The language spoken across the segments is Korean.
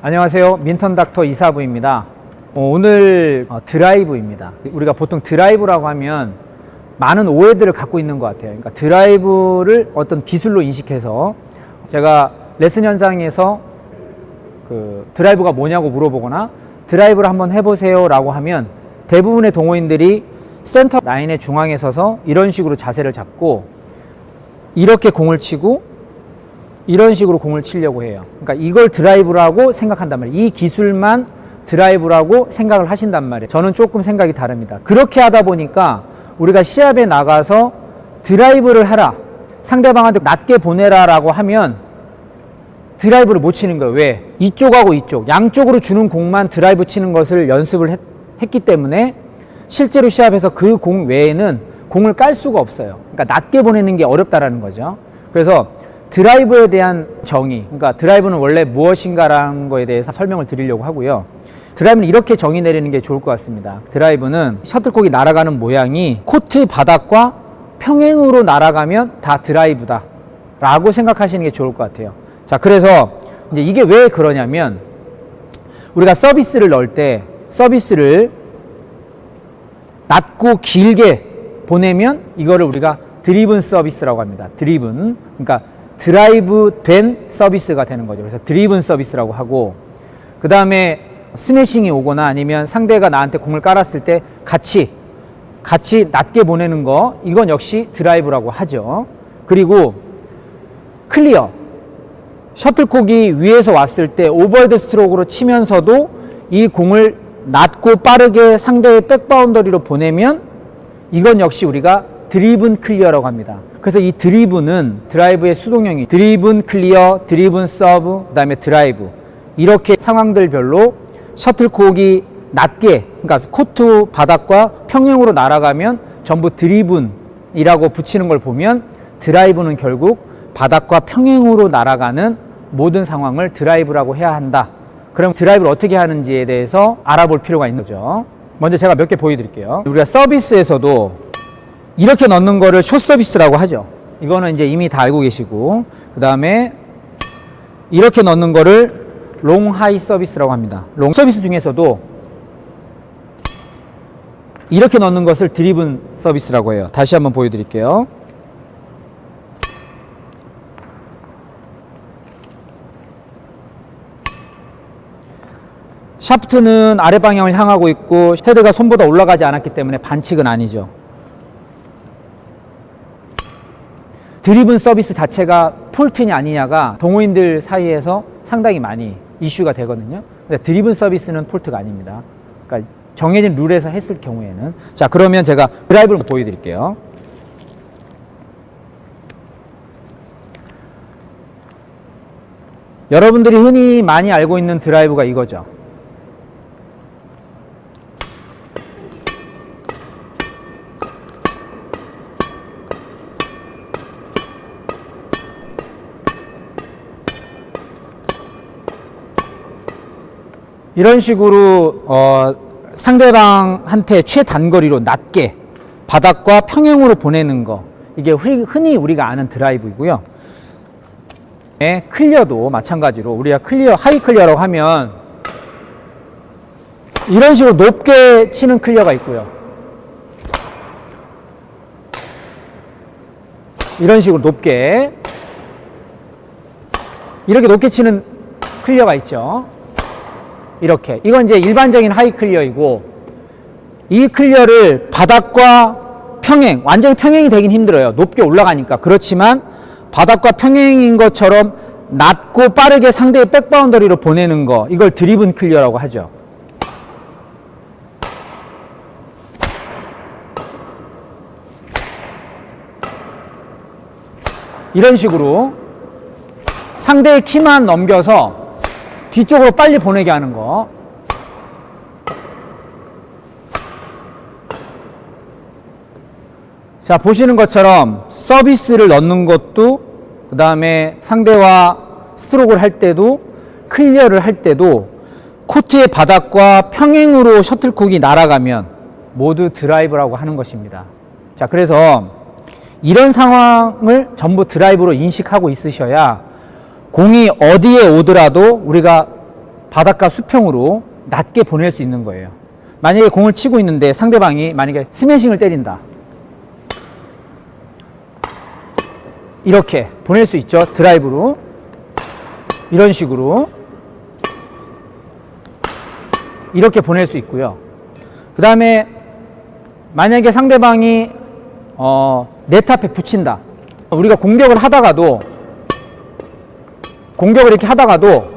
안녕하세요. 민턴닥터 이사부입니다. 오늘 드라이브입니다. 우리가 보통 드라이브라고 하면 많은 오해들을 갖고 있는 것 같아요. 그러니까 드라이브를 어떤 기술로 인식해서 제가 레슨 현장에서 드라이브가 뭐냐고 물어보거나 드라이브를 한번 해보세요 라고 하면 대부분의 동호인들이 센터 라인의 중앙에 서서 이런 식으로 자세를 잡고 이렇게 공을 치고 이런 식으로 공을 치려고 해요. 그러니까 이걸 드라이브라고 생각한단 말이에요. 이 기술만 드라이브라고 생각을 하신단 말이에요. 저는 조금 생각이 다릅니다. 그렇게 하다 보니까 우리가 시합에 나가서 드라이브를 하라, 상대방한테 낮게 보내라 라고 하면 드라이브를 못 치는 거예요. 왜? 이쪽하고 이쪽 양쪽으로 주는 공만 드라이브 치는 것을 연습을 했기 때문에 실제로 시합에서 그 공 외에는 공을 깔 수가 없어요. 그러니까 낮게 보내는 게 어렵다라는 거죠. 그래서 드라이브에 대한 정의, 그러니까 드라이브는 원래 무엇인가라는 거에 대해서 설명을 드리려고 하고요. 드라이브는 이렇게 정의 내리는 게 좋을 것 같습니다. 드라이브는 셔틀콕이 날아가는 모양이 코트 바닥과 평행으로 날아가면 다 드라이브다 라고 생각하시는 게 좋을 것 같아요. 자, 그래서 이제 이게 왜 그러냐면 우리가 서비스를 넣을 때 서비스를 낮고 길게 보내면 이거를 우리가 드리븐 서비스라고 합니다. 드리븐, 그러니까 드라이브 된 서비스가 되는 거죠. 그래서 드리븐 서비스라고 하고, 그 다음에 스매싱이 오거나 아니면 상대가 나한테 공을 깔았을 때 같이 낮게 보내는 거, 이건 역시 드라이브라고 하죠. 그리고 클리어, 셔틀콕이 위에서 왔을 때 오버헤드 스트로크로 치면서도 이 공을 낮고 빠르게 상대의 백바운더리로 보내면 이건 역시 우리가 드리븐 클리어라고 합니다. 그래서 이 드리븐은 드라이브의 수동형이 드리븐 클리어, 드리븐 서브, 그 다음에 드라이브, 이렇게 상황들별로 셔틀콕이 낮게, 그러니까 코트 바닥과 평행으로 날아가면 전부 드리븐이라고 붙이는 걸 보면 드라이브는 결국 바닥과 평행으로 날아가는 모든 상황을 드라이브라고 해야 한다. 그럼 드라이브를 어떻게 하는지에 대해서 알아볼 필요가 있는 거죠. 먼저 제가 몇 개 보여드릴게요. 우리가 서비스에서도 이렇게 넣는 거를 숏 서비스라고 하죠. 이거는 이제 이미 다 알고 계시고, 그 다음에 이렇게 넣는 거를 롱 하이 서비스라고 합니다. 롱 서비스 중에서도 이렇게 넣는 것을 드리븐 서비스라고 해요. 다시 한번 보여드릴게요. 샤프트는 아래 방향을 향하고 있고 헤드가 손보다 올라가지 않았기 때문에 반칙은 아니죠. 드리븐 서비스 자체가 폴트냐 아니냐가 동호인들 사이에서 상당히 많이 이슈가 되거든요. 근데 드리븐 서비스는 폴트가 아닙니다. 그러니까 정해진 룰에서 했을 경우에는. 자, 그러면 제가 드라이브를 보여드릴게요. 여러분들이 흔히 많이 알고 있는 드라이브가 이거죠. 이런 식으로 상대방한테 최단거리로 낮게 바닥과 평행으로 보내는 거, 이게 흔히 우리가 아는 드라이브이고요. 클리어도 마찬가지로 우리가 클리어, 하이 클리어라고 하면 이런 식으로 높게 치는 클리어가 있고요. 이런 식으로 높게, 이렇게 높게 치는 클리어가 있죠. 이렇게. 이건 이제 일반적인 하이 클리어이고, 이 클리어를 바닥과 평행, 완전히 평행이 되긴 힘들어요. 높게 올라가니까. 그렇지만 바닥과 평행인 것처럼 낮고 빠르게 상대의 백바운더리로 보내는 거, 이걸 드리븐 클리어라고 하죠. 이런 식으로 상대의 키만 넘겨서 뒤쪽으로 빨리 보내게 하는 거. 자, 보시는 것처럼 서비스를 넣는 것도, 그 다음에 상대와 스트로크를 할 때도, 클리어를 할 때도 코트의 바닥과 평행으로 셔틀콕이 날아가면 모두 드라이브라고 하는 것입니다. 자, 그래서 이런 상황을 전부 드라이브로 인식하고 있으셔야 공이 어디에 오더라도 우리가 바닥과 수평으로 낮게 보낼 수 있는 거예요. 만약에 공을 치고 있는데 상대방이 만약에 스매싱을 때린다. 이렇게 보낼 수 있죠. 드라이브로. 이런 식으로. 이렇게 보낼 수 있고요. 그 다음에 만약에 상대방이 네트 앞에 붙인다. 우리가 공격을 이렇게 하다가도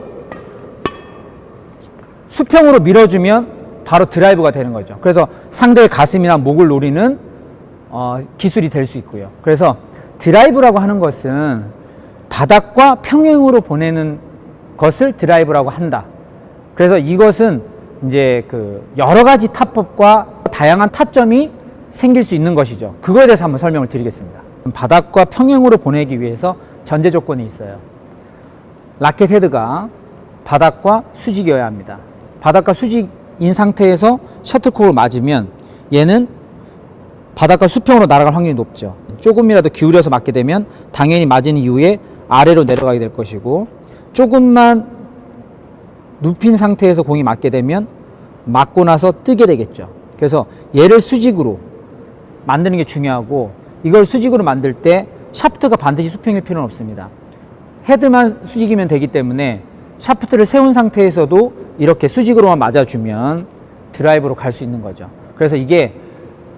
수평으로 밀어주면 바로 드라이브가 되는 거죠. 그래서 상대의 가슴이나 목을 노리는 기술이 될 수 있고요. 그래서 드라이브라고 하는 것은 바닥과 평행으로 보내는 것을 드라이브라고 한다. 그래서 이것은 이제 그 여러 가지 타법과 다양한 타점이 생길 수 있는 것이죠. 그거에 대해서 한번 설명을 드리겠습니다. 바닥과 평행으로 보내기 위해서 전제 조건이 있어요. 라켓 헤드가 바닥과 수직이어야 합니다. 바닥과 수직인 상태에서 셔틀콕을 맞으면 얘는 바닥과 수평으로 날아갈 확률이 높죠. 조금이라도 기울여서 맞게 되면 당연히 맞은 이후에 아래로 내려가게 될 것이고, 조금만 눕힌 상태에서 공이 맞게 되면 맞고 나서 뜨게 되겠죠. 그래서 얘를 수직으로 만드는 게 중요하고, 이걸 수직으로 만들 때 샤프트가 반드시 수평일 필요는 없습니다. 헤드만 수직이면 되기 때문에 샤프트를 세운 상태에서도 이렇게 수직으로만 맞아주면 드라이브로 갈 수 있는 거죠. 그래서 이게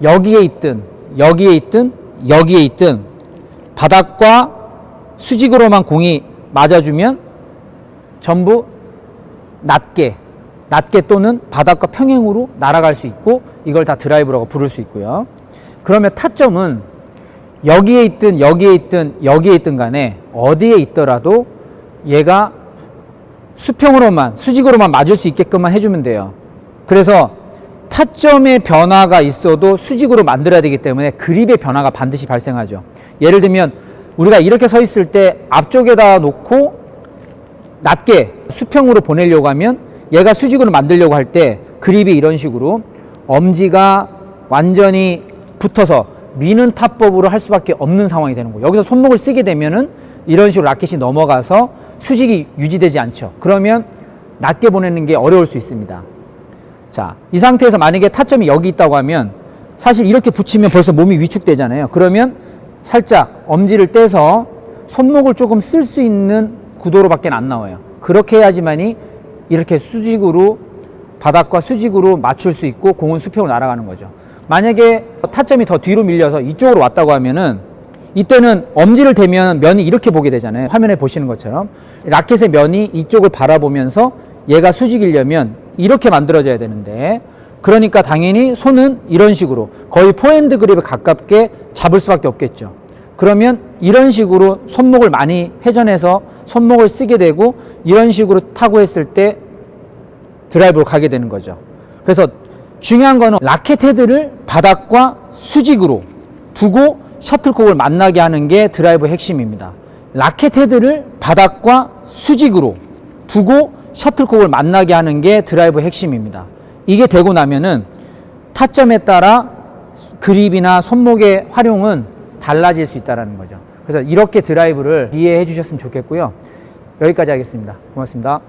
여기에 있든 여기에 있든 여기에 있든 바닥과 수직으로만 공이 맞아주면 전부 낮게 또는 바닥과 평행으로 날아갈 수 있고, 이걸 다 드라이브라고 부를 수 있고요. 그러면 타점은 여기에 있든 여기에 있든 여기에 있든 간에 어디에 있더라도 얘가 수직으로만 맞을 수 있게끔만 해주면 돼요. 그래서 타점의 변화가 있어도 수직으로 만들어야 되기 때문에 그립의 변화가 반드시 발생하죠. 예를 들면 우리가 이렇게 서 있을 때 앞쪽에다 놓고 낮게 수평으로 보내려고 하면 얘가 수직으로 만들려고 할 때 그립이 이런 식으로 엄지가 완전히 붙어서 미는 타법으로 할 수밖에 없는 상황이 되는 거예요. 여기서 손목을 쓰게 되면은 이런 식으로 라켓이 넘어가서 수직이 유지되지 않죠. 그러면 낮게 보내는 게 어려울 수 있습니다. 자, 이 상태에서 만약에 타점이 여기 있다고 하면 사실 이렇게 붙이면 벌써 몸이 위축되잖아요. 그러면 살짝 엄지를 떼서 손목을 조금 쓸 수 있는 구도로밖에 안 나와요. 그렇게 해야지만이 이렇게 수직으로, 바닥과 수직으로 맞출 수 있고 공은 수평으로 날아가는 거죠. 만약에 타점이 더 뒤로 밀려서 이쪽으로 왔다고 하면은 이때는 엄지를 대면 면이 이렇게 보게 되잖아요. 화면에 보시는 것처럼 라켓의 면이 이쪽을 바라보면서 얘가 수직이려면 이렇게 만들어져야 되는데, 그러니까 당연히 손은 이런 식으로 거의 포핸드 그립에 가깝게 잡을 수밖에 없겠죠. 그러면 이런 식으로 손목을 많이 회전해서 손목을 쓰게 되고 이런 식으로 타고 했을 때 드라이브로 가게 되는 거죠. 그래서 중요한 거는 라켓 헤드를 바닥과 수직으로 두고 셔틀콕을 만나게 하는 게 드라이브의 핵심입니다. 라켓 헤드를 바닥과 수직으로 두고 셔틀콕을 만나게 하는 게 드라이브의 핵심입니다. 이게 되고 나면은 타점에 따라 그립이나 손목의 활용은 달라질 수 있다는 거죠. 그래서 이렇게 드라이브를 이해해 주셨으면 좋겠고요. 여기까지 하겠습니다. 고맙습니다.